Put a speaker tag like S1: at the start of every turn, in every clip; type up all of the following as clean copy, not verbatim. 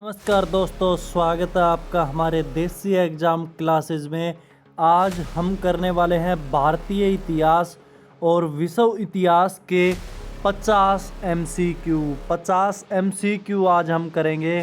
S1: नमस्कार दोस्तों, स्वागत है आपका हमारे देसी एग्ज़ाम क्लासेस में। आज हम करने वाले हैं भारतीय इतिहास और विश्व इतिहास के 50 एमसीक्यू। 50 एमसीक्यू आज हम करेंगे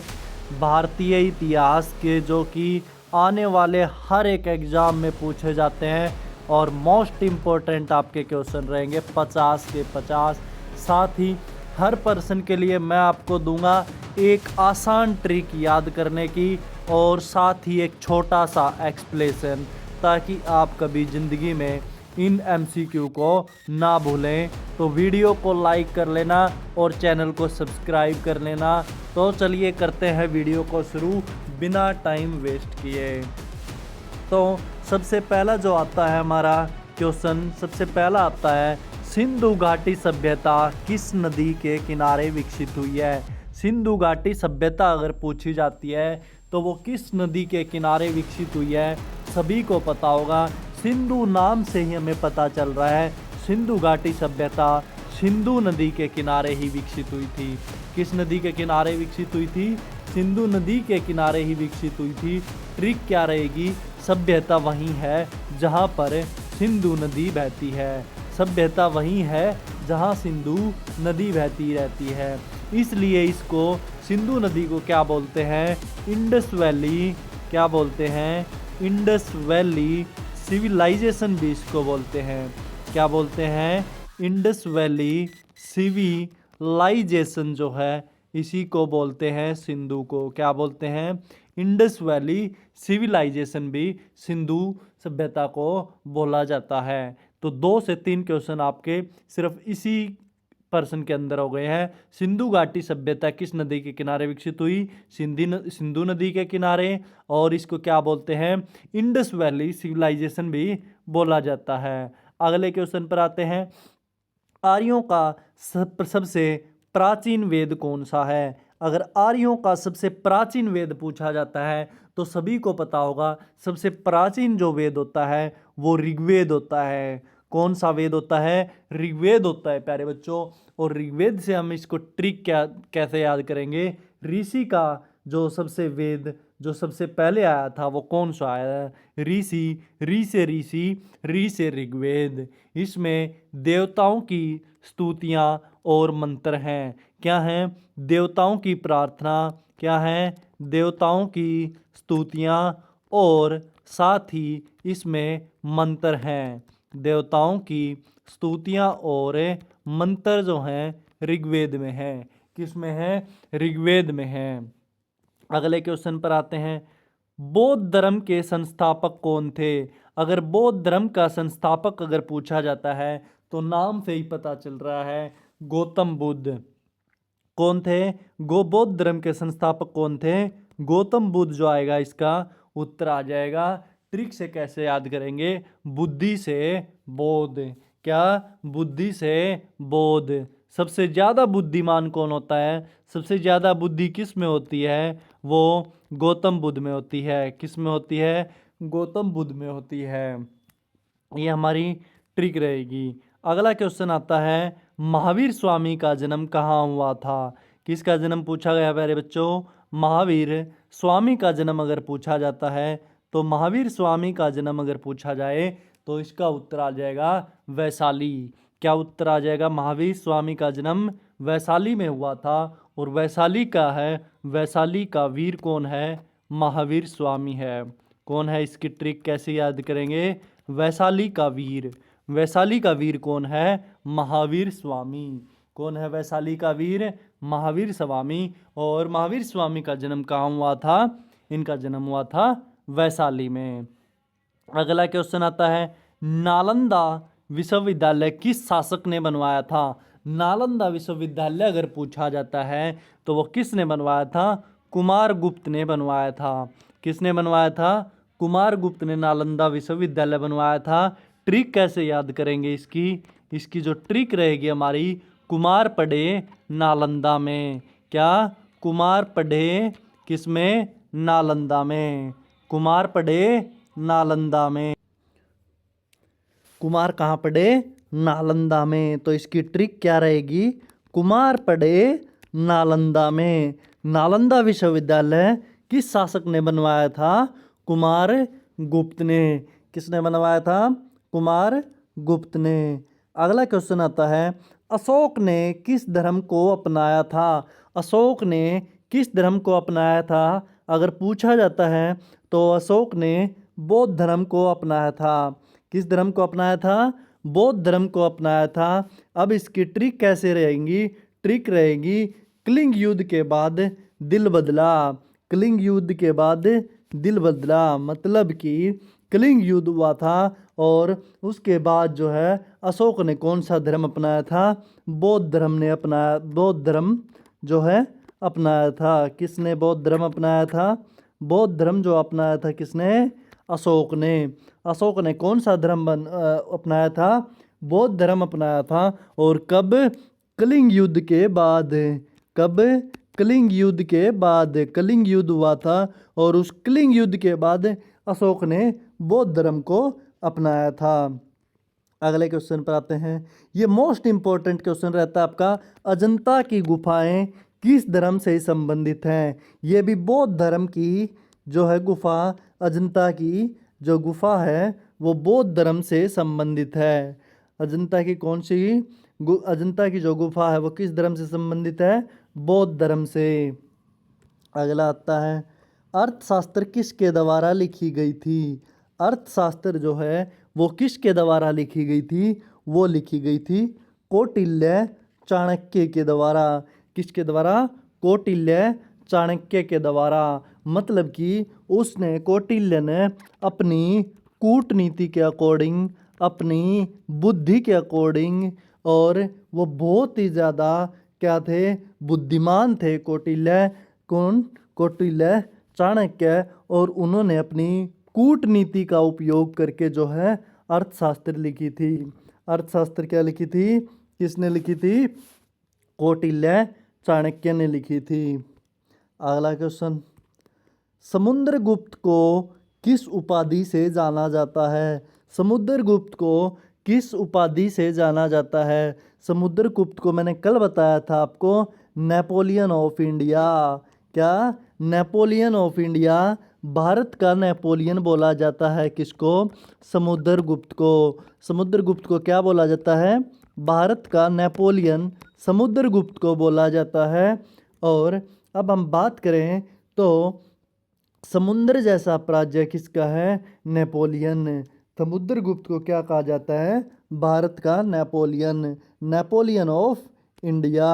S1: भारतीय इतिहास के, जो कि आने वाले हर एक एग्ज़ाम में पूछे जाते हैं और मोस्ट इम्पोर्टेंट आपके क्वेश्चन रहेंगे 50 के 50। साथ ही हर पर्सन के लिए मैं आपको दूंगा एक आसान ट्रिक याद करने की और साथ ही एक छोटा सा एक्सप्लेनेशन, ताकि आप कभी ज़िंदगी में इन एमसीक्यू को ना भूलें। तो वीडियो को लाइक कर लेना और चैनल को सब्सक्राइब कर लेना। तो चलिए करते हैं वीडियो को शुरू बिना टाइम वेस्ट किए। तो सबसे पहला जो आता है हमारा क्वेश्चन, सबसे पहला आता है सिंधु घाटी सभ्यता किस नदी के किनारे विकसित हुई है। सिंधु घाटी सभ्यता अगर पूछी जाती है तो वो किस नदी के किनारे विकसित हुई है, सभी को पता होगा। सिंधु नाम से ही हमें पता चल रहा है सिंधु घाटी सभ्यता सिंधु नदी के किनारे ही विकसित हुई थी। किस नदी के किनारे विकसित हुई थी? सिंधु नदी के किनारे ही विकसित हुई थी। ट्रिक क्या रहेगी? सभ्यता वहीं है जहाँ पर सिंधु नदी बहती है। सभ्यता वहीं है जहाँ सिंधु नदी बहती रहती है, इसलिए इसको सिंधु नदी को क्या बोलते हैं? Indus valley. क्या बोलते हैं? इंडस वैली सिविलाइजेशन भी इसको बोलते हैं। क्या बोलते हैं? इंडस वैली सिविलाइजेशन जो है इसी को बोलते हैं सिंधु को। क्या बोलते हैं? इंडस वैली सिविलाइजेशन भी सिंधु सभ्यता को बोला जाता है। तो 2 से 3 क्वेश्चन आपके सिर्फ इसी पर्सन के अंदर हो गए हैं। सिंधु घाटी सभ्यता किस नदी के किनारे विकसित हुई? सिंधु नदी के किनारे। और इसको क्या बोलते हैं? इंडस वैली सिविलाइजेशन भी बोला जाता है। अगले क्वेश्चन पर आते हैं। आर्यों का सबसे प्राचीन वेद कौन सा है? अगर आर्यों का सबसे प्राचीन वेद पूछा जाता है तो सभी को पता होगा सबसे प्राचीन जो वेद होता है वो ऋग्वेद होता है। कौन सा वेद होता है? ऋग्वेद होता है प्यारे बच्चों। और ऋग्वेद से हम इसको ट्रिक कैसे याद करेंगे? ऋषि का जो सबसे वेद जो सबसे पहले आया था वो कौन सा आया है? ऋषि, ऋ से ऋषि, ऋ से ऋग्वेद। इसमें देवताओं की स्तुतियाँ और मंत्र हैं। क्या हैं? देवताओं की प्रार्थना। क्या है? देवताओं की स्तुतियाँ और साथ ही इसमें मंत्र हैं। देवताओं की स्तुतियाँ और मंत्र जो हैं ऋग्वेद में हैं। किस में है? ऋग्वेद में हैं। अगले क्वेश्चन पर आते हैं। बौद्ध धर्म के संस्थापक कौन थे? अगर बौद्ध धर्म का संस्थापक अगर पूछा जाता है तो नाम से ही पता चल रहा है गौतम बुद्ध। कौन थे? बौद्ध धर्म के संस्थापक कौन थे? गौतम बुद्ध जो आएगा इसका उत्तर आ जाएगा। ट्रिक से कैसे याद करेंगे? बुद्धि से बोध। क्या? बुद्धि से बोध। सबसे ज़्यादा बुद्धिमान कौन होता है? सबसे ज़्यादा बुद्धि किस में होती है? वो गौतम बुद्ध में होती है। किस में होती है? गौतम बुद्ध में होती है। ये हमारी ट्रिक रहेगी। अगला क्वेश्चन आता है। महावीर स्वामी का जन्म कहाँ हुआ था? किसका जन्म पूछा गया प्यारे बच्चों? महावीर स्वामी का जन्म अगर पूछा जाता है तो महावीर स्वामी का जन्म अगर पूछा जाए तो इसका उत्तर आ जाएगा वैशाली। क्या उत्तर आ जाएगा? महावीर स्वामी का जन्म वैशाली में हुआ था। और वैशाली का है, वैशाली का वीर कौन है? महावीर स्वामी है। कौन है? इसकी ट्रिक कैसे याद करेंगे? वैशाली का वीर। वैशाली का वीर कौन है? महावीर स्वामी। कौन है वैशाली का वीर? महावीर स्वामी। और महावीर स्वामी का जन्म कहाँ हुआ था? इनका जन्म हुआ था वैशाली में। अगला क्वेश्चन आता है। नालंदा विश्वविद्यालय किस शासक ने बनवाया था? नालंदा विश्वविद्यालय अगर पूछा जाता है तो वो किसने बनवाया था? कुमारगुप्त ने बनवाया था। किसने बनवाया था? कुमारगुप्त ने नालंदा विश्वविद्यालय बनवाया था। ट्रिक कैसे याद करेंगे इसकी? इसकी जो ट्रिक रहेगी हमारी, कुमार पढ़े नालंदा में। क्या? कुमार पढ़े किस में? नालंदा में। कुमार पढ़े नालंदा में। कुमार कहाँ पढ़े? नालंदा में। तो इसकी ट्रिक क्या रहेगी? कुमार पढ़े नालंदा में। नालंदा विश्वविद्यालय किस शासक ने बनवाया था? कुमार गुप्त ने। किसने बनवाया था? कुमार गुप्त ने। अगला क्वेश्चन आता है, अशोक ने किस धर्म को अपनाया था? अशोक ने किस धर्म को अपनाया था? अगर पूछा जाता है तो अशोक ने बौद्ध धर्म को अपनाया था। किस धर्म को अपनाया था? बौद्ध धर्म को अपनाया था। अब इसकी ट्रिक कैसे रहेगी? ट्रिक रहेगी, कलिंग युद्ध के बाद दिल बदला। कलिंग युद्ध के बाद दिल बदला मतलब कि कलिंग युद्ध हुआ था और उसके बाद जो है अशोक ने कौन सा धर्म अपनाया था? बौद्ध धर्म ने अपनाया। बौद्ध धर्म जो है अपनाया था। किसने बौद्ध धर्म अपनाया था? बौद्ध धर्म जो अपनाया था किसने? अशोक ने। अशोक ने कौन सा धर्म अपनाया था? बौद्ध धर्म अपनाया था। और कब? कलिंग युद्ध के बाद। कब? कलिंग युद्ध के बाद। कलिंग युद्ध हुआ था और उस कलिंग युद्ध के बाद अशोक ने बौद्ध धर्म को अपनाया था। अगले क्वेश्चन पर आते हैं। ये मोस्ट इंपॉर्टेंट क्वेश्चन रहता है आपका, अजंता की गुफाएं किस धर्म से संबंधित हैं? ये भी बौद्ध धर्म की जो है गुफा, अजंता की जो गुफा है वो बौद्ध धर्म से संबंधित है। अजंता की कौन सी अजंता की जो गुफा है वो किस धर्म से संबंधित है? बौद्ध धर्म से। अगला आता है, अर्थशास्त्र किसके द्वारा लिखी गई थी? अर्थशास्त्र जो है वो किसके द्वारा लिखी गई थी? वो लिखी गई थी कौटिल्य चाणक्य के द्वारा। किसके द्वारा? कौटिल्य चाणक्य के द्वारा। मतलब कि उसने कौटिल्य ने अपनी कूटनीति के अकॉर्डिंग, अपनी बुद्धि के अकॉर्डिंग, और वो बहुत ही ज़्यादा क्या थे? बुद्धिमान थे कौटिल्य। कौन? कौटिल्य चाणक्य। और उन्होंने अपनी कूटनीति का उपयोग करके जो है अर्थशास्त्र लिखी थी। अर्थशास्त्र क्या लिखी थी? किसने लिखी थी? कौटिल्य चाणक्य ने लिखी थी। अगला क्वेश्चन, समुद्रगुप्त को किस उपाधि से जाना जाता है? समुद्रगुप्त को किस उपाधि से जाना जाता है? समुद्रगुप्त को मैंने कल बताया था आपको, नेपोलियन ऑफ इंडिया। क्या? Napoleon of India. भारत का नेपोलियन बोला जाता है किसको? समुद्रगुप्त को। समुद्रगुप्त को क्या बोला जाता है? भारत का नेपोलियन समुद्रगुप्त को बोला जाता है। और अब हम बात करें तो समुद्र जैसा राज्य किसका है? नेपोलियन। समुद्रगुप्त को क्या कहा जाता है? भारत का नेपोलियन, नेपोलियन ऑफ इंडिया।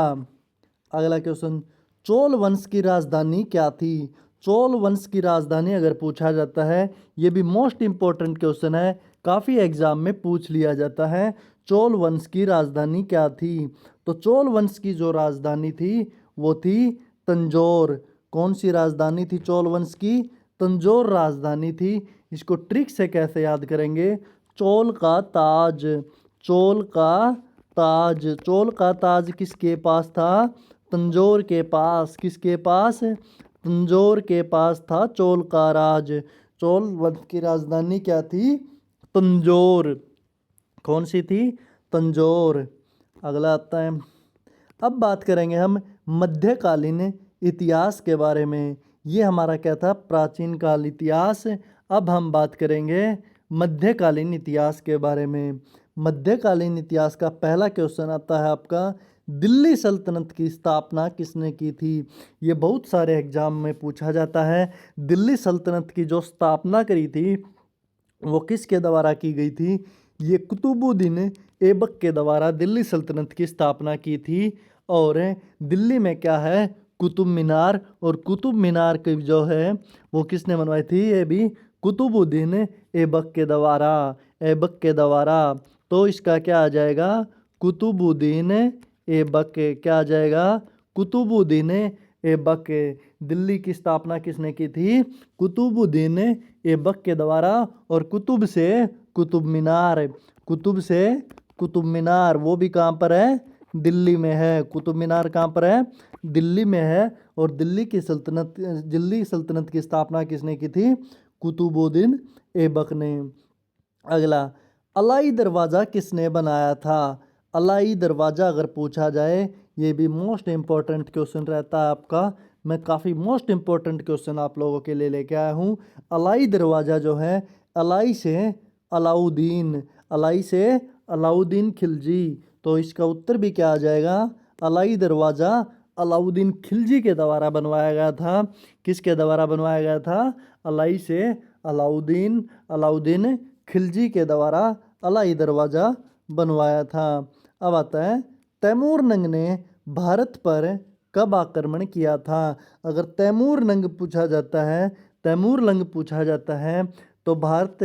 S1: अगला क्वेश्चन, चोल वंश की राजधानी क्या थी? चोल वंश की राजधानी अगर पूछा जाता है, ये भी मोस्ट इंपॉर्टेंट क्वेश्चन है, काफ़ी एग्जाम में पूछ लिया जाता है। चोल वंश की राजधानी क्या थी? तो चोल वंश की जो राजधानी थी वो थी तंजौर। कौन सी राजधानी थी चोल वंश की? तंजौर राजधानी थी। इसको ट्रिक से कैसे याद करेंगे? चोल का ताज। चोल का ताज। चोल का ताज किसके पास था? तंजौर के पास। किसके पास? तंजौर के पास था चोल का राज। चोल वंश की राजधानी क्या थी? तंजौर। कौन सी थी? तंजौर। अगला आता है, अब बात करेंगे हम मध्यकालीन इतिहास के बारे में। ये हमारा क्या था? प्राचीन काल इतिहास। अब हम बात करेंगे मध्यकालीन इतिहास के बारे में। मध्यकालीन इतिहास का पहला क्वेश्चन आता है आपका, दिल्ली सल्तनत की स्थापना किसने की थी? ये बहुत सारे एग्जाम में पूछा जाता है। दिल्ली सल्तनत की जो स्थापना करी थी वो किसके द्वारा की गई थी? ये कुतुबुद्दीन ऐबक के द्वारा दिल्ली सल्तनत की स्थापना की थी। और दिल्ली में क्या है? कुतुब मीनार। और कुतुब मीनार की जो है वो किसने बनवाई थी? ये भी कुतुबुद्दीन ऐबक के द्वारा। ऐबक के द्वारा। तो इसका क्या आ जाएगा? कुतुबुद्दीन ऐबक। क्या आ जाएगा? कुतुबुद्दीन ऐबक। दिल्ली की स्थापना किसने की थी? कुतुबुद्दीन ऐबक के द्वारा। और कुतुब से कुतुब मीनार। कुतुब से कुतुब मीनार वो भी कहाँ पर है? दिल्ली में है। कुतुब मीनार कहाँ पर है? दिल्ली में है। और दिल्ली सल्तनत की स्थापना किसने की थी? कुतुबुद्दीन ऐबक ने। अगला, अलाई दरवाज़ा किसने बनाया था? अलाई दरवाज़ा अगर पूछा जाए, ये भी मोस्ट इम्पॉर्टेंट क्वेश्चन रहता है आपका। मैं काफ़ी मोस्ट इम्पोर्टेंट क्वेश्चन आप लोगों के लिए लेके आया हूँ। अलाई दरवाज़ा जो है, अलाई से अलाउद्दीन, अलाई से अलाउद्दीन खिलजी, तो इसका उत्तर भी क्या आ जाएगा? अलाई दरवाज़ा अलाउद्दीन खिलजी के द्वारा बनवाया गया था। किसके द्वारा बनवाया गया था? अलाई से अलाउद्दीन खिलजी के द्वारा अलाई दरवाज़ा बनवाया था। अब आता है, तैमूरलंग ने भारत पर कब आक्रमण किया था? अगर तैमूरलंग पूछा जाता है, तैमूरलंग पूछा जाता है तो भारत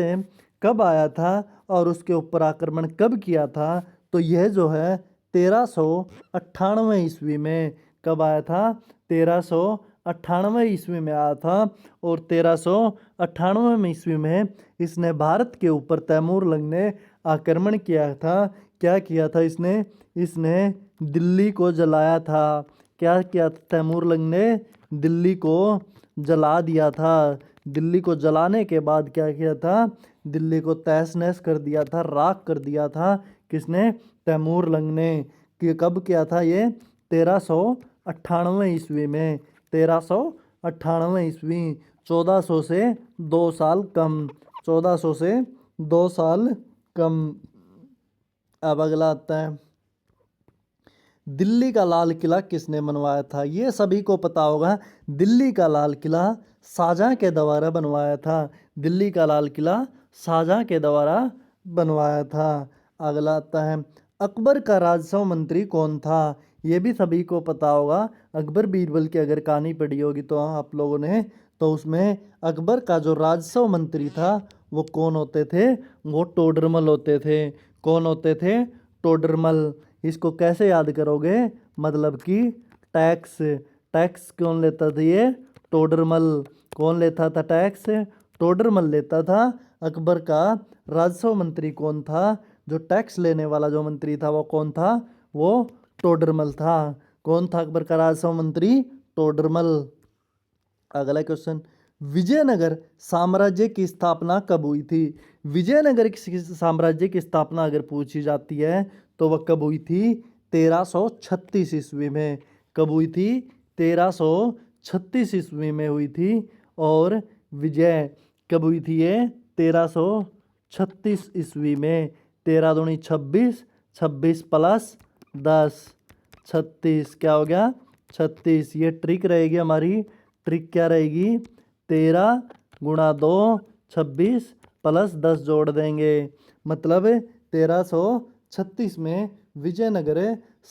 S1: कब आया था और उसके ऊपर आक्रमण कब किया था? तो यह जो है 1398 ईस्वी में। कब आया था? 1398 ईस्वी में आया था। और 1398 ईस्वी में इसने भारत के ऊपर तैमूरलंग ने आक्रमण किया था। क्या किया था इसने? इसने दिल्ली को जलाया था। क्या किया था? तैमूरलंग ने दिल्ली को जला दिया था। दिल्ली को जलाने के बाद क्या किया था? दिल्ली को तहस नहस कर दिया था, राख कर दिया था। किसने? तैमूरलंग ने। कि कब किया था ये? 1398 ईस्वी में। 1398 ईस्वी। 1400 से 2 साल कम। 1400 से 2 साल कम। अब अगला आता है, दिल्ली का लाल किला किसने बनवाया था? ये सभी को पता होगा। दिल्ली का लाल किला शाहजहां के द्वारा बनवाया था। दिल्ली का लाल किला शाहजहां के द्वारा बनवाया था। अगला आता है, अकबर का राजस्व मंत्री कौन था? ये भी सभी को पता होगा। अकबर बीरबल की अगर कहानी पढ़ी होगी तो आप लोगों ने, तो उसमें अकबर का जो राजस्व मंत्री था वो कौन होते थे? वो टोडरमल होते थे। कौन होते थे? टोडरमल। इसको कैसे याद करोगे? मतलब कि टैक्स। टैक्स कौन लेता था? ये टोडरमल। कौन लेता था टैक्स? टोडरमल लेता था। अकबर का राजस्व मंत्री कौन था? जो टैक्स लेने वाला जो मंत्री था वो कौन था? वो टोडरमल था। कौन था अकबर का राजस्व मंत्री? टोडरमल। अगला क्वेश्चन, विजयनगर साम्राज्य की स्थापना कब हुई थी? विजयनगर साम्राज्य की स्थापना अगर पूछी जाती है तो वह कब हुई थी? 1336 ईस्वी में। कब हुई थी? 1336 ईस्वी में हुई थी। और विजय कब हुई थी? ये 1336 ईस्वी में। 13 दूनी 26, 26 प्लस 10, 36। क्या हो गया? 36। ये ट्रिक रहेगी हमारी। ट्रिक क्या रहेगी? 13 गुणा 2 26 प्लस 10 जोड़ देंगे। मतलब 1336 में विजयनगर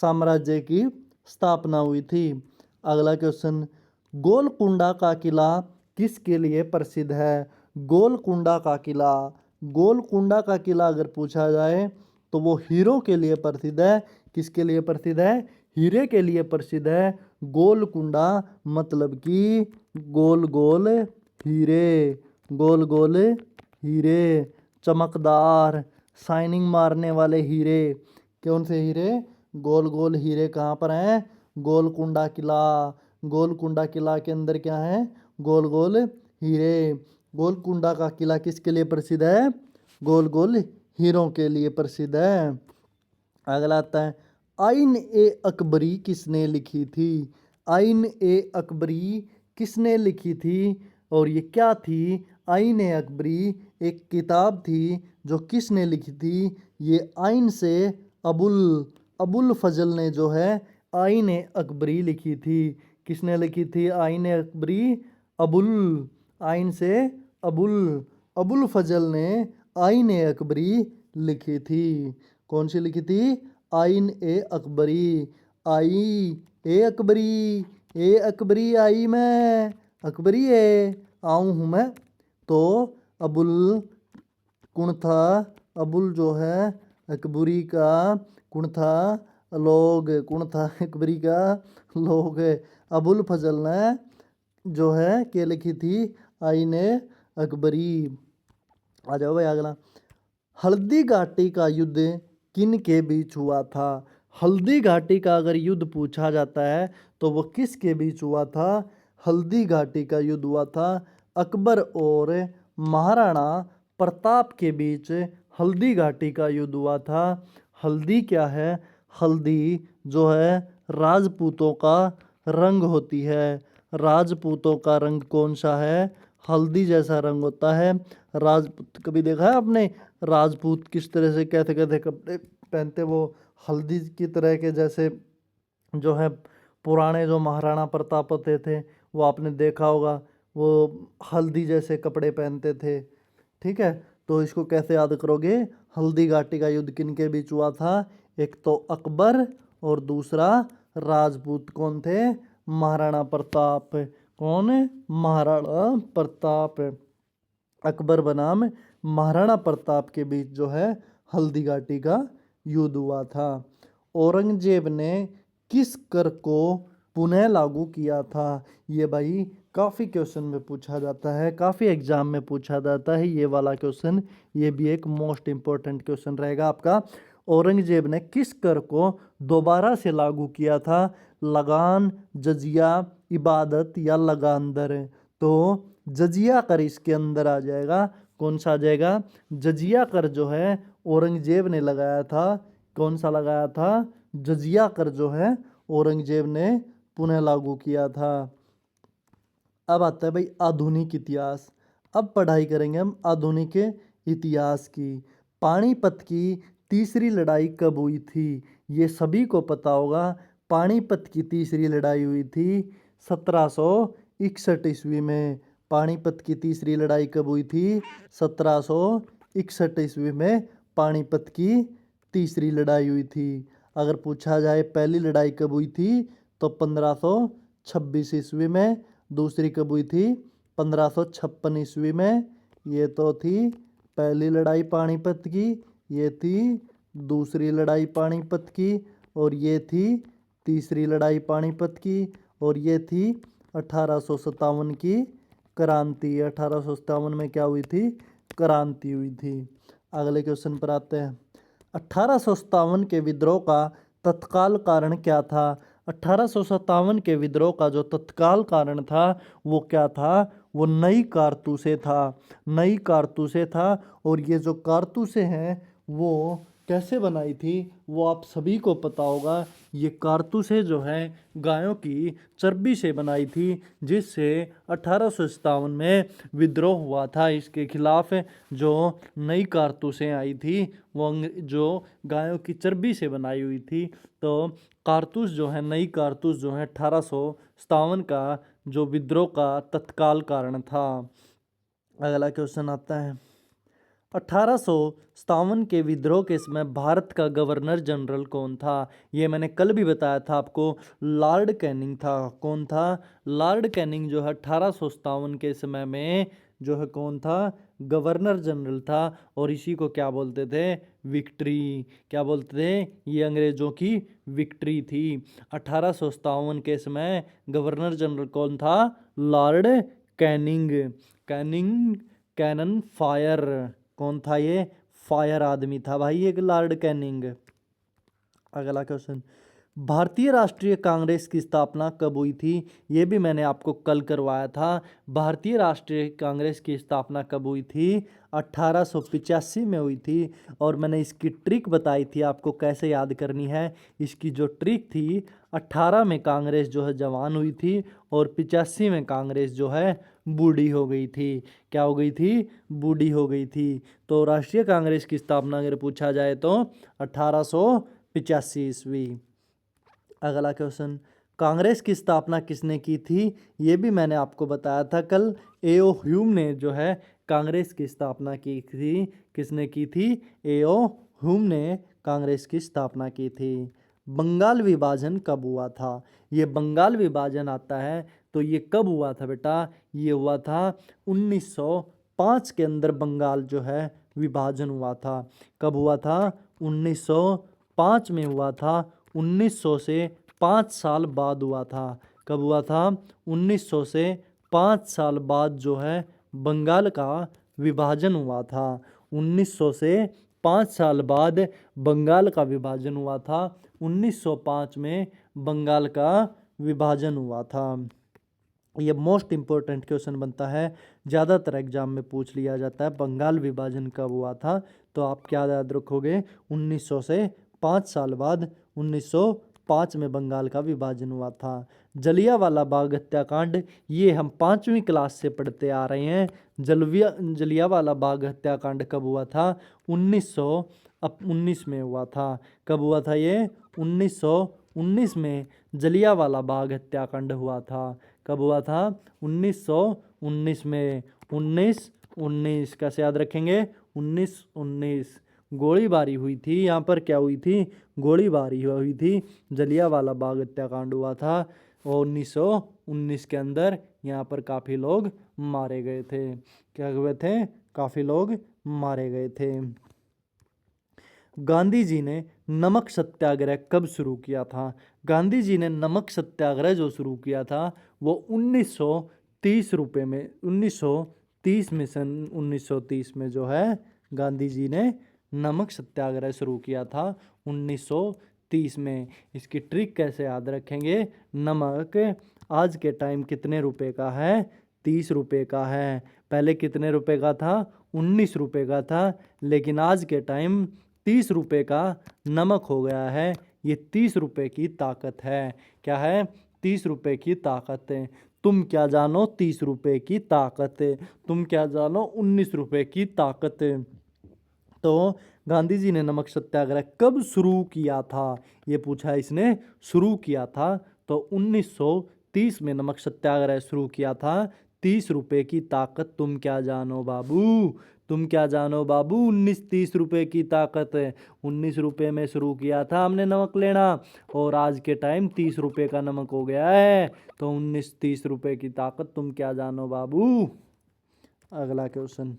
S1: साम्राज्य की स्थापना हुई थी। अगला क्वेश्चन, गोलकुंडा का किला किसके लिए प्रसिद्ध है? गोलकुंडा का किला। गोलकुंडा का किला अगर पूछा जाए तो वो हीरो के लिए प्रसिद्ध है। किसके लिए प्रसिद्ध है? हीरे के लिए प्रसिद्ध है। गोलकुंडा मतलब कि गोल गोल हीरे। गोल गोल हीरे, चमकदार, शाइनिंग मारने वाले हीरे। कौन से हीरे? गोल गोल हीरे। कहाँ पर हैं? गोलकुंडा किला। गोलकुंडा किला के अंदर क्या है? गोल गोल हीरे। गोलकुंडा का किला किसके लिए प्रसिद्ध है? गोल गोल हीरों के लिए प्रसिद्ध है। अगला आता है, आइन ए अकबरी किसने लिखी थी? आइन ए अकबरी किसने लिखी थी? और ये क्या थी? आइन ए अकबरी एक किताब थी जो किसने लिखी थी? ये आइन से अबुल फजल ने जो है आइन ए अकबरी लिखी थी। किसने लिखी थी आइन ए अकबरी? अबुल। आइन से अबुल फजल ने आइन ए अकबरी लिखी थी। कौन सी लिखी थी? आइन ए अकबरी। आई ए अकबरी, ए अकबरी आई मैं, अकबरी है आऊँ हूँ मैं। तो अबुल कौन था? अबुल जो है अकबरी का कौन था? लोग। कौन था अकबरी का? लोग। अबुल फजल ने जो है क्या लिखी थी? आइन ए अकबरी। आ जाओ भाई अगला, हल्दी घाटी का युद्ध किन के बीच हुआ था? हल्दी घाटी का अगर युद्ध पूछा जाता है तो वो किसके बीच हुआ था? हल्दी घाटी का युद्ध हुआ था अकबर और महाराणा प्रताप के बीच। हल्दी घाटी का युद्ध हुआ था। हल्दी क्या है? हल्दी जो है राजपूतों का रंग होती है। राजपूतों का रंग कौन सा है? हल्दी जैसा रंग होता है। राजपूत कभी देखा है आपने? राजपूत किस तरह से कैसे कैसे कपड़े पहनते, वो हल्दी की तरह के जैसे जो है पुराने जो महाराणा प्रताप होते थे वो आपने देखा होगा, वो हल्दी जैसे कपड़े पहनते थे। ठीक है, तो इसको कैसे याद करोगे? हल्दी घाटी का युद्ध किन के बीच हुआ था? एक तो अकबर और दूसरा राजपूत। कौन थे? महाराणा प्रताप। कौन? महाराणा प्रताप। अकबर बनाम महाराणा प्रताप के बीच जो है हल्दी घाटी का युद्ध हुआ था। औरंगजेब ने किस कर को पुनः लागू किया था? ये भाई काफ़ी क्वेश्चन में पूछा जाता है, काफ़ी एग्जाम में पूछा जाता है ये वाला क्वेश्चन। ये भी एक मोस्ट इम्पोर्टेंट क्वेश्चन रहेगा आपका। औरंगजेब ने किस कर को दोबारा से लागू किया था? लगान, जजिया, इबादत या लगानदर? तो जजिया कर इसके अंदर आ जाएगा। कौन सा आ जाएगा? जजिया कर जो है औरंगजेब ने लगाया था। कौन सा लगाया था? जजिया कर जो है औरंगजेब ने पुनः लागू किया था। अब आता है भाई आधुनिक इतिहास। अब पढ़ाई करेंगे हम आधुनिक इतिहास की। पानीपत की तीसरी लड़ाई कब हुई थी? ये सभी को पता होगा। पानीपत की तीसरी लड़ाई हुई थी 1761 ईस्वी में। पानीपत की तीसरी लड़ाई कब हुई थी? 1761 ईस्वी में पानीपत की तीसरी लड़ाई हुई थी। अगर पूछा जाए पहली लड़ाई कब हुई थी तो 1526 ईस्वी में। दूसरी कब हुई थी? 1556 ईस्वी में। ये तो थी पहली लड़ाई पानीपत की, ये थी दूसरी लड़ाई पानीपत की, और ये थी तीसरी लड़ाई पानीपत की, और ये थी 1857 की क्रांति। 1857 में क्या हुई थी? क्रांति हुई थी। अगले क्वेश्चन पर आते हैं। 1857 के विद्रोह का तत्काल कारण क्या था? 1857 के विद्रोह का जो तत्काल कारण था वो क्या था? वो नई कारतूसे था। नई कारतूसे था। और ये जो कारतूसे हैं वो कैसे बनाई थी वो आप सभी को पता होगा। ये कारतूसे जो है गायों की चर्बी से बनाई थी, जिससे 1857 में विद्रोह हुआ था। इसके खिलाफ जो नई कारतूसें आई थी वो जो गायों की चर्बी से बनाई हुई थी। तो कारतूस जो है, नई कारतूस जो है 1857 का जो विद्रोह का तत्काल कारण था। अगला क्वेश्चन आता है। 1857 के विद्रोह के समय भारत का गवर्नर जनरल कौन था? ये मैंने कल भी बताया था आपको, लॉर्ड कैनिंग था। कौन था? लॉर्ड कैनिंग जो है 1857 के समय में जो है कौन था? गवर्नर जनरल था। और इसी को क्या बोलते थे? विक्ट्री। क्या बोलते थे? ये अंग्रेजों की विक्ट्री थी। 1857 के समय गवर्नर जनरल कौन था? Lord Canning. Canning cannon fire. कौन था ये? फायर आदमी था भाई एक लॉर्ड कैनिंग। अगला क्वेश्चन। भारतीय राष्ट्रीय कांग्रेस की स्थापना कब हुई थी? ये भी मैंने आपको कल करवाया था। भारतीय राष्ट्रीय कांग्रेस की स्थापना कब हुई थी? 1885 में हुई थी। और मैंने इसकी ट्रिक बताई थी आपको कैसे याद करनी है। इसकी जो ट्रिक थी, 18 में कांग्रेस जो है जवान हुई थी और 85 में कांग्रेस जो है बूढ़ी हो गई थी। क्या हो गई थी? बूढ़ी हो गई थी। तो राष्ट्रीय कांग्रेस की स्थापना अगर पूछा जाए तो 1885 ईस्वी। अगला क्वेश्चन। कांग्रेस की स्थापना किसने की थी? ये भी मैंने आपको बताया था कल। एओ ह्यूम ने जो है कांग्रेस की स्थापना की थी। किसने की थी? एओ ह्यूम ने कांग्रेस की स्थापना की थी। बंगाल विभाजन कब हुआ था? ये बंगाल विभाजन आता है तो ये कब हुआ था बेटा? ये हुआ था 1905 के अंदर बंगाल जो है विभाजन हुआ था। कब हुआ था? 1905 में हुआ था। 1900 से 5 साल बाद हुआ था। कब हुआ था? 1900 से 5 साल बाद जो है बंगाल का विभाजन हुआ था। 1900 से 5 साल बाद बंगाल का विभाजन हुआ था। 1905 में बंगाल का विभाजन हुआ था। ये मोस्ट इम्पोर्टेंट क्वेश्चन बनता है, ज़्यादातर एग्जाम में पूछ लिया जाता है बंगाल विभाजन कब हुआ था। तो आप क्या याद रखोगे? 1900 से 5 साल बाद 1905 में बंगाल का विभाजन हुआ था। जलियांवाला बाग हत्याकांड, ये हम 5वीं क्लास से पढ़ते आ रहे हैं। जलियांवाला बाग हत्याकांड कब हुआ था? 1919 में हुआ था। कब हुआ था ये? 1919 में जलियांवाला बाग हत्याकांड हुआ था। कब हुआ था? 1919 में। 1919 कैसे याद रखेंगे? 1919 गोलीबारी हुई थी। यहाँ पर क्या हुई थी? गोलीबारी हुई थी। जलियांवाला बाग हत्याकांड हुआ था और 1919 के अंदर यहाँ पर काफ़ी लोग मारे गए थे। क्या हुए थे? काफ़ी लोग मारे गए थे। गांधी जी ने नमक सत्याग्रह कब शुरू किया था? गांधी जी ने नमक सत्याग्रह जो शुरू किया था वो 1930 में सन 1930 में जो है गांधी जी ने नमक सत्याग्रह शुरू किया था 1930 में। इसकी ट्रिक कैसे याद रखेंगे? नमक आज के टाइम कितने रुपए का है? 30 रुपए का है। पहले कितने रुपए का था? 19 रुपए का था। लेकिन आज के टाइम 30 रुपए का नमक हो गया है। ये 30 रुपए की ताकत है। क्या है? 30 रुपए की ताकत है। तुम क्या जानो 30 रुपए की ताकत? तुम क्या जानो 19 रुपए की ताकत? तो गांधी जी ने नमक सत्याग्रह कब शुरू किया था? ये पूछा इसने। शुरू किया था तो 1930 में नमक सत्याग्रह शुरू किया था। 30 रुपए की ताकत तुम क्या जानो बाबू? तुम क्या जानो बाबू? 19-30 रुपए की ताकत है। 19 रुपए में शुरू किया था हमने नमक लेना और आज के टाइम 30 रुपए का नमक हो गया है। तो 19-30 रुपए की ताकत तुम क्या जानो बाबू? अगला क्वेश्चन,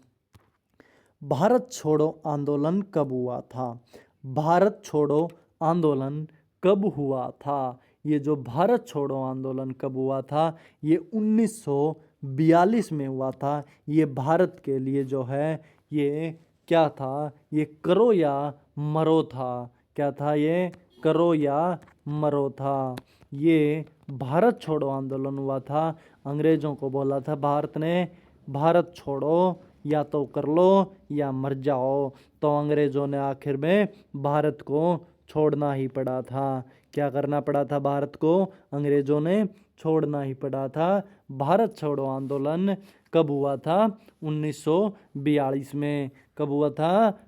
S1: भारत छोड़ो आंदोलन कब हुआ था? भारत छोड़ो आंदोलन कब हुआ था? ये जो भारत छोड़ो आंदोलन कब हुआ था? ये 1942 में हुआ था। ये भारत के लिए जो है ये क्या था? ये करो या मरो था। क्या था ये? करो या मरो था। ये भारत छोड़ो आंदोलन हुआ था। अंग्रेजों को बोला था भारत ने, भारत छोड़ो, या तो कर लो या मर जाओ। तो अंग्रेजों ने आखिर में भारत को छोड़ना ही पड़ा था। क्या करना पड़ा था? भारत को अंग्रेजों ने छोड़ना ही पड़ा था। भारत छोड़ो आंदोलन कब हुआ था? 1942 में। कब हुआ था?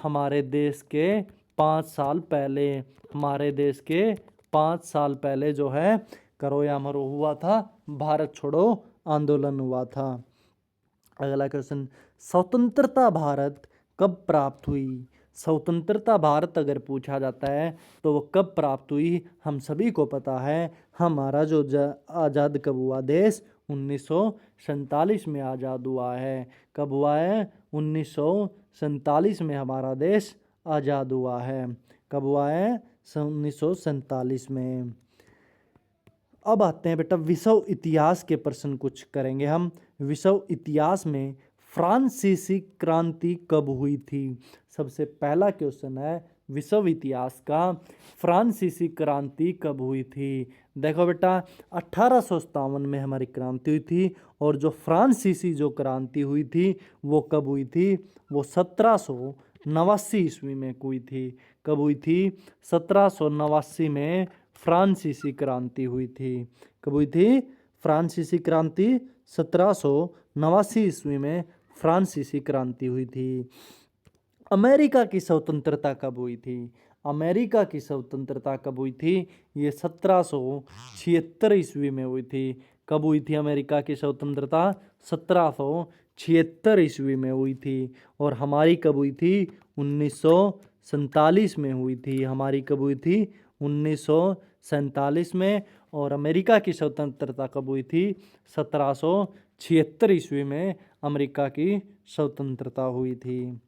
S1: हमारे देश के 5 साल पहले। हमारे देश के 5 साल पहले जो है करो या मरो हुआ था, भारत छोड़ो आंदोलन हुआ था। अगला क्वेश्चन, स्वतंत्रता भारत कब प्राप्त हुई? स्वतंत्रता भारत अगर पूछा जाता है तो वो कब प्राप्त हुई? हम सभी को पता है। हमारा जो आज़ाद कब हुआ देश? 1947 में आज़ाद हुआ है। कब हुआ है? 1947 में हमारा देश आज़ाद हुआ है। कब हुआ है? 1947 में। अब आते हैं बेटा विश्व इतिहास के प्रश्न कुछ करेंगे हम। विश्व इतिहास में फ्रांसीसी क्रांति कब हुई थी? सबसे पहला क्वेश्चन है विश्व इतिहास का, फ्रांसीसी क्रांति कब हुई थी? देखो बेटा 1857 में हमारी क्रांति हुई थी और जो फ्रांसीसी जो क्रांति हुई थी वो कब हुई थी? वो 1789 ईस्वी में हुई थी। कब हुई थी? 1789 में फ्रांसीसी क्रांति हुई थी। कब हुई थी? फ्रांसीसी क्रांति 1789 ईस्वी में फ्रांसीसी क्रांति हुई थी। अमेरिका की स्वतंत्रता कब हुई थी? अमेरिका की स्वतंत्रता कब हुई थी? ये 1776 ईस्वी में हुई थी। कब हुई थी अमेरिका की स्वतंत्रता? 1776 ईस्वी में हुई थी। और हमारी कब हुई थी? 1947 में हुई थी। हमारी कब हुई थी? 1947 में। और अमेरिका की स्वतंत्रता कब हुई थी? 1776 ईस्वी में अमेरिका की स्वतंत्रता हुई थी।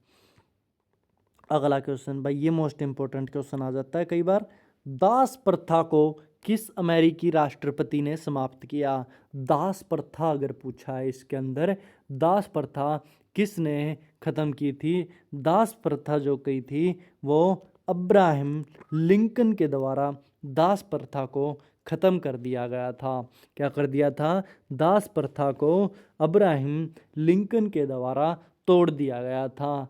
S1: अगला क्वेश्चन भाई, ये मोस्ट इंपॉर्टेंट क्वेश्चन आ जाता है कई बार। दास प्रथा को किस अमेरिकी राष्ट्रपति ने समाप्त किया? दास प्रथा अगर पूछा है इसके अंदर, दास प्रथा किसने खत्म की थी? दास प्रथा जो की थी वो अब्राहम लिंकन के द्वारा दास प्रथा को खत्म कर दिया गया था। क्या कर दिया था? दास प्रथा को अब्राहम लिंकन के द्वारा तोड़ दिया गया था।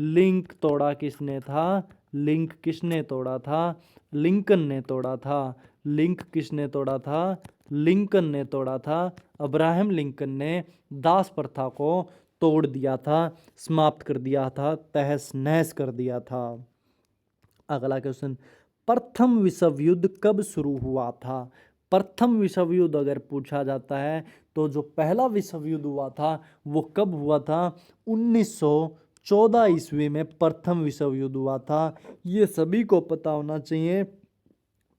S1: लिंक तोड़ा किसने था? लिंक किसने तोड़ा था? लिंकन ने तोड़ा था। लिंक किसने तोड़ा था? लिंकन ने तोड़ा था। अब्राहम लिंकन ने दास प्रथा को तोड़ दिया था, समाप्त कर दिया था, तहस नहस कर दिया था। अगला क्वेश्चन, प्रथम विश्व युद्ध कब शुरू हुआ था? प्रथम विश्व युद्ध अगर पूछा जाता है तो जो पहला विश्व युद्ध हुआ था वो कब हुआ था? 1914 ईस्वी में प्रथम विश्व युद्ध हुआ था। ये सभी को पता होना चाहिए।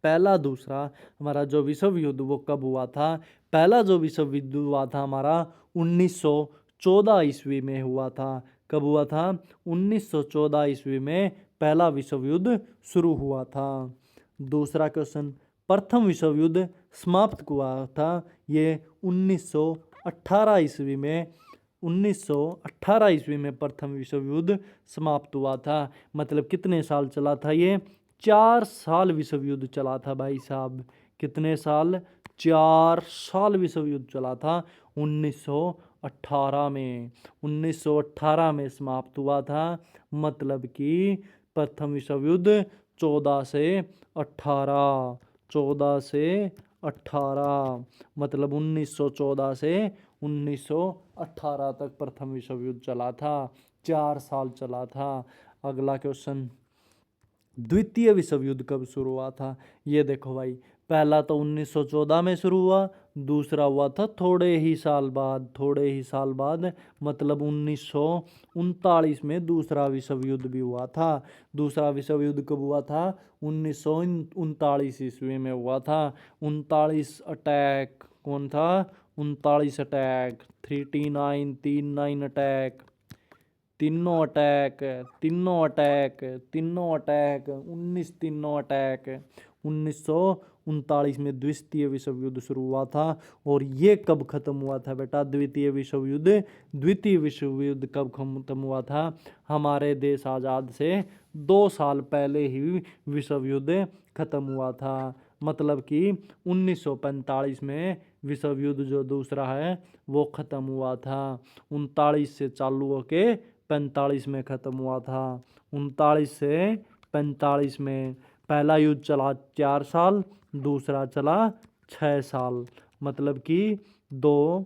S1: पहला दूसरा हमारा जो विश्व युद्ध वो कब हुआ था? पहला जो विश्व युद्ध हुआ था हमारा 1914 ईस्वी में हुआ था। कब हुआ था? 1914 ईस्वी में पहला विश्व युद्ध शुरू हुआ था। दूसरा क्वेश्चन, प्रथम विश्व युद्ध समाप्त हुआ था ये 1918 ईस्वी में। 1918 ईस्वी में प्रथम विश्व युद्ध समाप्त हुआ था। मतलब कितने साल चला था ये? 4 साल विश्व युद्ध चला था भाई साहब। कितने साल? 4 साल विश्व युद्ध चला था 1918 में। 1918 में समाप्त हुआ था। मतलब कि प्रथम विश्व युद्ध 14 से 18, 14 से 18, मतलब 1914 से 1918 तक प्रथम विश्व युद्ध चला था। 4 साल चला था। अगला क्वेश्चन, द्वितीय विश्व युद्ध कब शुरू हुआ था? ये देखो भाई, पहला तो 1914 में शुरू हुआ, दूसरा हुआ था थोड़े ही साल बाद, मतलब 1939 में दूसरा विश्व युद्ध भी हुआ था। दूसरा विश्व युद्ध कब हुआ था? 1939 ईस्वी में हुआ था। 39 अटैक कौन था? 39 अटैक, 39 अटैक, तीनों अटैक, 19 तीनों अटैक। 1939 में द्वितीय विश्व युद्ध शुरू हुआ था। और ये कब खत्म हुआ था बेटा? द्वितीय विश्व युद्ध। द्वितीय विश्व युद्ध कब खत्म हुआ था? हमारे देश आज़ाद से 2 साल पहले ही विश्व युद्ध खत्म हुआ था। मतलब कि 1945 में विश्व युद्ध जो दूसरा है वो खत्म हुआ था। 39 से चालू होके 45 में ख़त्म हुआ था। 39 से 45 में पहला युद्ध चला 4 साल, दूसरा चला 6 साल। मतलब कि दो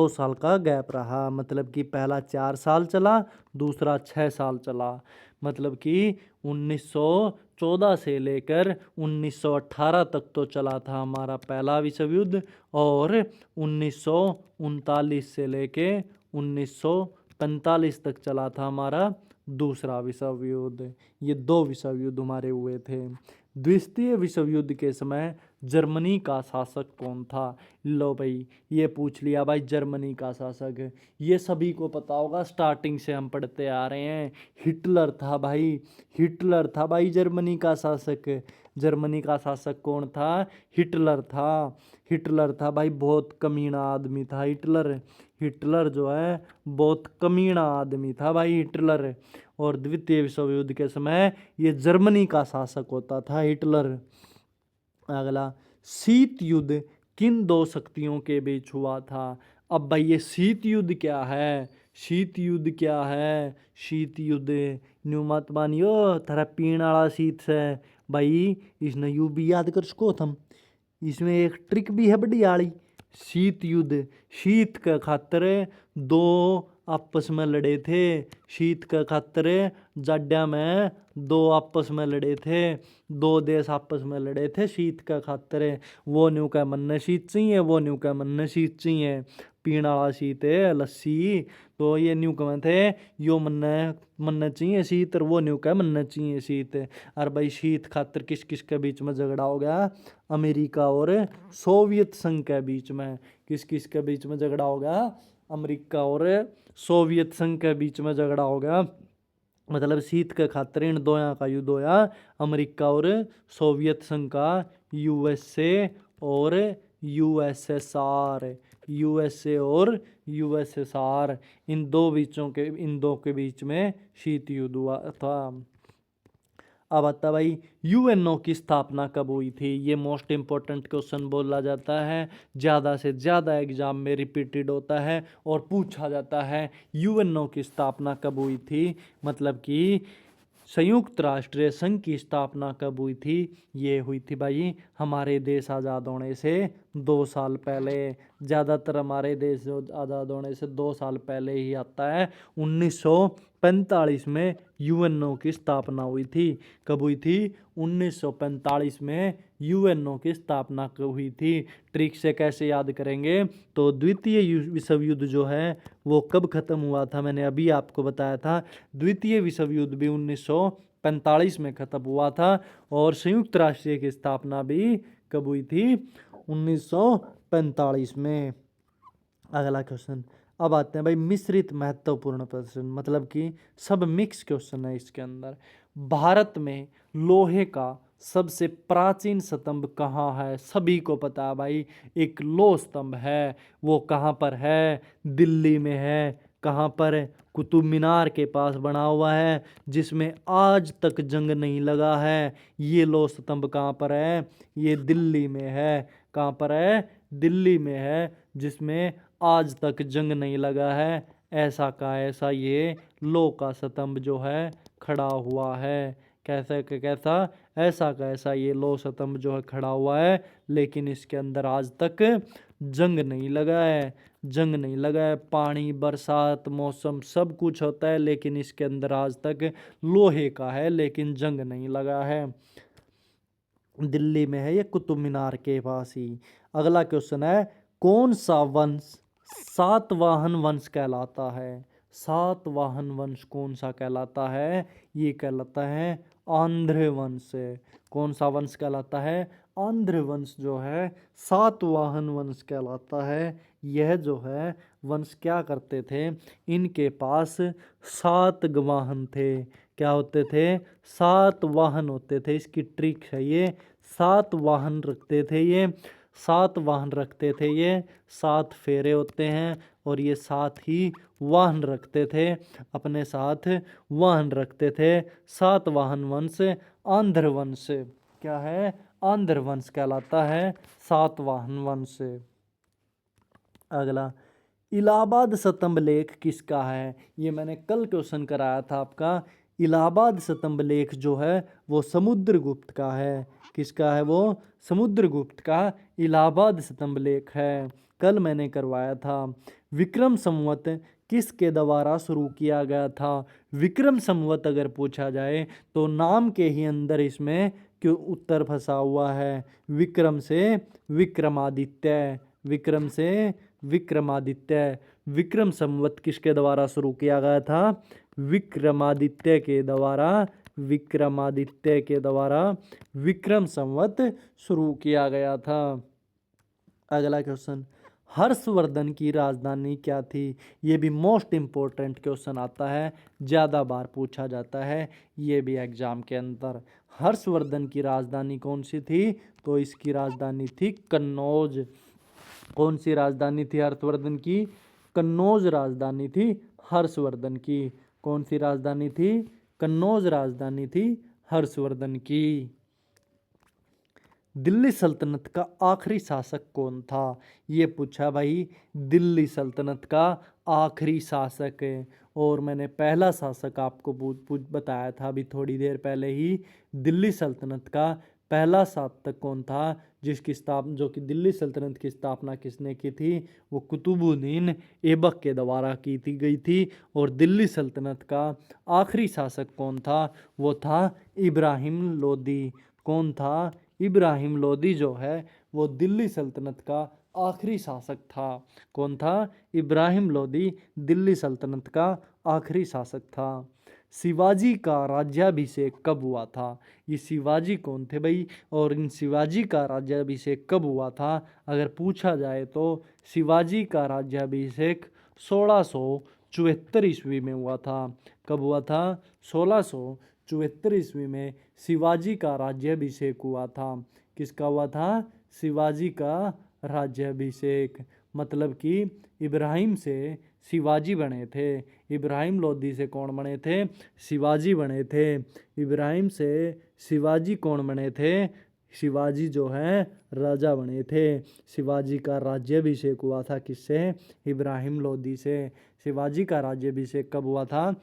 S1: साल का गैप रहा। मतलब कि पहला 4 साल चला, दूसरा 6 साल चला। मतलब कि 1914 से लेकर 1918 तक तो चला था हमारा पहला विश्व युद्ध, और 1939 से लेके 1945 तक चला था हमारा दूसरा विश्व युद्ध। ये 2 विश्व युद्ध हमारे हुए थे। द्वितीय विश्व युद्ध के समय जर्मनी का शासक कौन था? लो भाई, ये पूछ लिया भाई जर्मनी का शासक। ये सभी को पता होगा, स्टार्टिंग से हम पढ़ते आ रहे हैं। हिटलर था भाई, हिटलर था भाई जर्मनी का शासक। जर्मनी का शासक कौन था? हिटलर था। हिटलर था भाई, बहुत कमीना आदमी था हिटलर। हिटलर जो है बहुत कमीना आदमी था भाई हिटलर। और द्वितीय विश्व युद्ध के समय ये जर्मनी का शासक होता था हिटलर। अगला, शीत युद्ध किन 2 शक्तियों के बीच हुआ था? अब भाई ये शीत युद्ध क्या है? शीत युद्ध क्या है? शीत युद्ध न्यू मत मानियो थारा पीण वाला शीत से भाई, इसने यू भी याद कर सको थम। इसमें एक ट्रिक भी है बड़ी आड़ी। शीत युद्ध, शीत के खातिर 2 आपस में लड़े थे। शीत के खातिर जाड्या में 2 आपस में लड़े थे। 2 देश आपस में लड़े थे शीत के खातिर। वो न्यू का मन शीत चाहिए, वो न्यू का मन शीत चाहिए। पीना वाला शीत है लस्सी, तो ये न्यू कमें थे यो मन चाहिए शीत, और वो न्यू का मन चाहिए शीत। और भाई शीत खातिर किस किस के बीच में झगड़ा हो गया? अमेरिका और सोवियत संघ के बीच में। किस किस के बीच में झगड़ा हो गया? अमेरिका और सोवियत संघ के बीच में झगड़ा हो गया। मतलब शीत के खातिर इन दोया का युद्ध होया। अमेरिका और सोवियत संघ का, यूएसए और यूएसएसआर, यूएसए और यूएसएसआर, इन दो के बीच में शीत युद्ध हुआ था। अब बता भाई, यूएनओ की स्थापना कब हुई थी? ये मोस्ट इंपॉर्टेंट क्वेश्चन बोला जाता है, ज़्यादा से ज़्यादा एग्जाम में रिपीटेड होता है और पूछा जाता है। यूएनओ की स्थापना कब हुई थी? मतलब कि संयुक्त राष्ट्र संघ की स्थापना कब हुई थी? ये हुई थी भाई हमारे देश आज़ाद होने से 2 साल पहले। ज़्यादातर हमारे देश जो आज़ाद होने से 2 साल पहले ही आता है। 1945 में यूएनओ की स्थापना हुई थी। कब हुई थी? 1945 में यूएनओ की स्थापना कब हुई थी? ट्रिक से कैसे याद करेंगे? तो द्वितीय विश्व युद्ध जो है वो कब खत्म हुआ था? मैंने अभी आपको बताया था। द्वितीय विश्व युद्ध भी 1945 में खत्म हुआ था। और संयुक्त राष्ट्र की स्थापना भी कब हुई थी? 1945 में। अगला क्वेश्चन, अब आते हैं भाई मिश्रित महत्वपूर्ण प्रश्न, मतलब कि सब मिक्स क्वेश्चन है इसके अंदर। भारत में लोहे का सबसे प्राचीन स्तंभ कहाँ है? सभी को पता है भाई, एक लौह स्तंभ है। वो कहाँ पर है? दिल्ली में है। कहाँ पर है? कुतुब मीनार के पास बना हुआ है, जिसमें आज तक जंग नहीं लगा है। ये लौह स्तंभ कहाँ पर है? ये दिल्ली में है। कहाँ पर है? दिल्ली में है, जिसमें आज तक जंग नहीं लगा है। ऐसा का ऐसा ये लौह का स्तंभ जो है खड़ा हुआ है। कैसा का कैसा? ऐसा का ऐसा ये लौह स्तंभ जो है खड़ा हुआ है, लेकिन इसके अंदर आज तक जंग नहीं लगा है। जंग नहीं लगा है। पानी, बरसात, मौसम सब कुछ होता है, लेकिन इसके अंदर आज तक लोहे का है, लेकिन जंग नहीं लगा है। दिल्ली में है ये, कुतुब मीनार के पास ही। अगला क्वेश्चन है, कौन सा वंश सातवाहन वंश कहलाता है? सातवाहन वंश कौन सा कहलाता है? ये कहलाता है आंध्र वंश। कौन सा वंश कहलाता है? आंध्र वंश जो है सातवाहन वंश कहलाता है। यह जो है वंश क्या करते थे? इनके पास 7 वाहन थे। क्या होते थे? 7 वाहन होते थे। इसकी ट्रिक है ये, 7 वाहन रखते थे ये। 7 वाहन रखते थे ये। 7 फेरे होते हैं, और ये 7 ही वाहन रखते थे, अपने साथ वाहन रखते थे। 7 वाहन वंश आंध्र वंश क्या है? आंध्र वंश कहलाता है, 7 वाहन वंश। अगला, इलाहाबाद स्तंभ लेख किसका है? ये मैंने कल क्वेश्चन कराया था आपका। इलाहाबाद स्तंभ लेख जो है वो समुद्रगुप्त का है। किसका है वो? समुद्रगुप्त का इलाहाबाद स्तंभ लेख है। कल मैंने करवाया था। विक्रम संवत किसके द्वारा शुरू किया गया था? विक्रम संवत अगर पूछा जाए तो नाम के ही अंदर इसमें क्यों उत्तर फंसा हुआ है। विक्रम से विक्रमादित्य। विक्रम से विक्रमादित्य। विक्रम संवत किसके द्वारा शुरू किया गया था? विक्रमादित्य के द्वारा। विक्रमादित्य के द्वारा विक्रम संवत शुरू किया गया था। अगला क्वेश्चन, हर्षवर्धन की राजधानी क्या थी? ये भी मोस्ट इम्पोर्टेंट क्वेश्चन आता है, ज़्यादा बार पूछा जाता है ये भी एग्जाम के अंदर। हर्षवर्धन की राजधानी कौन सी थी? तो इसकी राजधानी थी कन्नौज। कौन सी राजधानी थी हर्षवर्धन की? कन्नौज राजधानी थी हर्षवर्धन की। कौन सी राजधानी थी? कन्नौज राजधानी थी हर्षवर्धन की। दिल्ली सल्तनत का आखिरी शासक कौन था? ये पूछा भाई, दिल्ली सल्तनत का आखिरी शासक है। और मैंने पहला शासक आपको बताया था अभी थोड़ी देर पहले ही। दिल्ली सल्तनत का पहला शासक कौन था जिसकी स्थापना, जो कि दिल्ली सल्तनत की स्थापना किसने की थी? वो कुतुबुद्दीन ऐबक के द्वारा की गई थी। और दिल्ली सल्तनत का आखिरी शासक कौन था? वो था इब्राहिम लोदी। कौन था? इब्राहिम लोदी जो है वो दिल्ली सल्तनत का आखिरी शासक था। कौन था? इब्राहिम लोदी दिल्ली सल्तनत का आखिरी शासक था। शिवाजी का राज्याभिषेक कब हुआ था? ये शिवाजी कौन थे भाई? और इन शिवाजी का राज्याभिषेक कब हुआ था अगर पूछा जाए तो शिवाजी का राज्याभिषेक 1674 ईस्वी में हुआ था। कब हुआ था? 1674 ईस्वी में शिवाजी का राज्याभिषेक हुआ था। किसका हुआ था? शिवाजी का राज्याभिषेक। मतलब कि इब्राहिम से शिवाजी बने थे। इब्राहिम लोदी से कौन बने थे? शिवाजी बने थे। इब्राहिम से शिवाजी कौन बने थे? शिवाजी जो है राजा बने थे। शिवाजी का राज्याभिषेक हुआ था किससे? इब्राहिम लोदी से। शिवाजी का राज्याभिषेक कब हुआ था?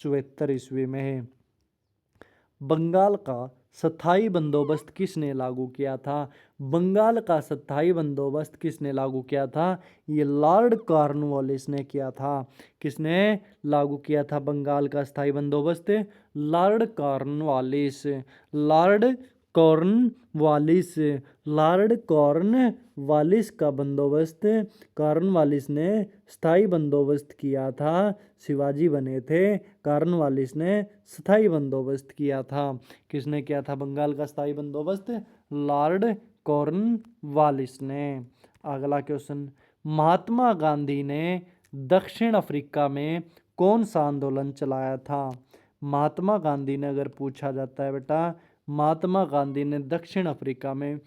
S1: 1874 ईस्वी में। बंगाल का स्थायी बंदोबस्त किसने लागू किया था? बंगाल का स्थायी बंदोबस्त किसने लागू किया था? ये लॉर्ड कॉर्नवालिस ने किया था। किसने लागू किया था बंगाल का स्थायी बंदोबस्त? Lord Cornwallis. Lord Cornwallis. Lord Cornwallis का बंदोबस्त कॉर्नवालिस ने स्थायी बंदोबस्त किया था। शिवाजी बने थे, कॉर्नवालिस ने स्थायी बंदोबस्त किया था। किसने किया था बंगाल का स्थायी बंदोबस्त? लॉर्ड कॉर्नवालिस ने। अगला क्वेश्चन, महात्मा गांधी ने दक्षिण अफ्रीका में कौन सा आंदोलन चलाया था? महात्मा गांधी ने अगर पूछा जाता है बेटा, महात्मा गांधी ने दक्षिण अफ्रीका में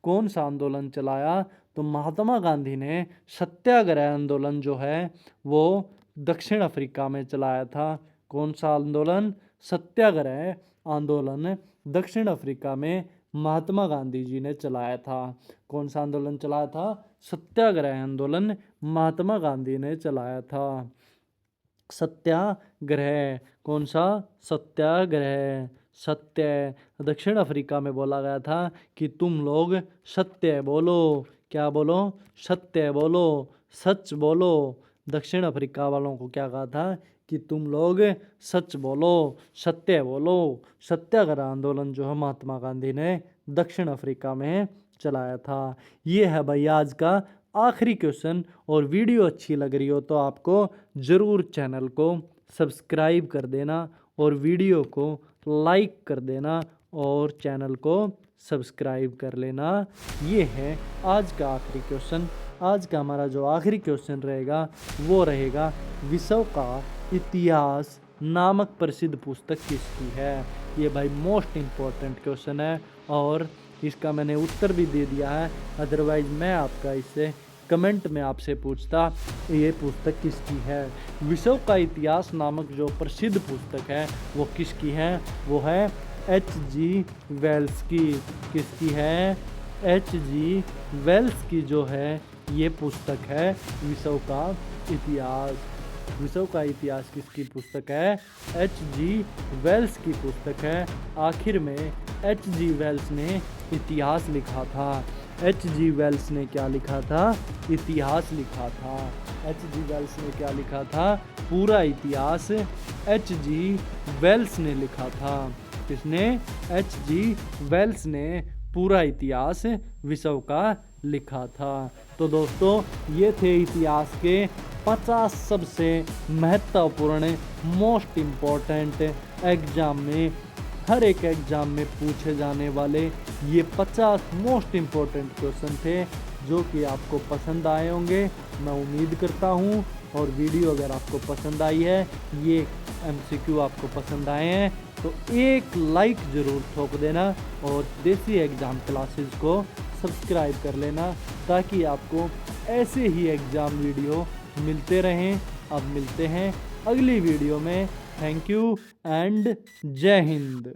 S1: कौन सा आंदोलन चलाया, तो महात्मा गांधी ने सत्याग्रह आंदोलन जो है वो दक्षिण अफ्रीका में चलाया था। कौन सा आंदोलन? सत्याग्रह आंदोलन दक्षिण अफ्रीका में महात्मा गांधी जी ने चलाया था। कौन सा आंदोलन चलाया था? सत्याग्रह आंदोलन महात्मा गांधी ने चलाया था। सत्याग्रह, कौन सा? सत्याग्रह। सत्य, दक्षिण अफ्रीका में बोला गया था कि तुम लोग सत्य बोलो। क्या बोलो? सत्य बोलो, सच बोलो। दक्षिण अफ्रीका वालों को क्या कहा था कि तुम लोग सच बोलो, सत्य बोलो। सत्याग्रह आंदोलन जो है महात्मा गांधी ने दक्षिण अफ्रीका में चलाया था। ये है भाई आज का आखिरी क्वेश्चन। और वीडियो अच्छी लग रही हो तो आपको ज़रूर चैनल को सब्सक्राइब कर देना और वीडियो को लाइक कर देना और चैनल को सब्सक्राइब कर लेना। ये है आज का आखिरी क्वेश्चन। आज का हमारा जो आखिरी क्वेश्चन रहेगा वो रहेगा, विश्व का इतिहास नामक प्रसिद्ध पुस्तक किसकी है? ये भाई मोस्ट इम्पोर्टेंट क्वेश्चन है और इसका मैंने उत्तर भी दे दिया है। अदरवाइज मैं आपका इससे कमेंट में आपसे पूछता ये पुस्तक किसकी है। विश्व का इतिहास नामक जो प्रसिद्ध पुस्तक है वो किसकी है? वो है H.G. वेल्स की। किसकी है? H.G. वेल्स की जो है ये पुस्तक है विश्व का इतिहास। विश्व का इतिहास किसकी पुस्तक है? H.G. वेल्स की पुस्तक है। आखिर में H.G. वेल्स ने इतिहास लिखा था। H.G. वेल्स ने क्या लिखा था? इतिहास लिखा था। H.G. वेल्स ने क्या लिखा था? पूरा इतिहास H.G. वेल्स ने लिखा था। किसने? H.G. वेल्स ने पूरा इतिहास विश्व का लिखा था। तो दोस्तों ये थे इतिहास के 50 सबसे महत्वपूर्ण मोस्ट इम्पोर्टेंट एग्जाम में, हर एक एग्जाम में पूछे जाने वाले ये 50 मोस्ट इम्पोर्टेंट क्वेश्चन थे जो कि आपको पसंद आए होंगे, मैं उम्मीद करता हूँ। और वीडियो अगर आपको पसंद आई है, ये MCQ आपको पसंद आए हैं तो एक लाइक ज़रूर ठोक देना और देसी एग्ज़ाम क्लासेस को सब्सक्राइब कर लेना ताकि आपको ऐसे ही एग्ज़ाम वीडियो मिलते रहें। अब मिलते हैं अगली वीडियो में। थैंक यू एंड जय हिंद।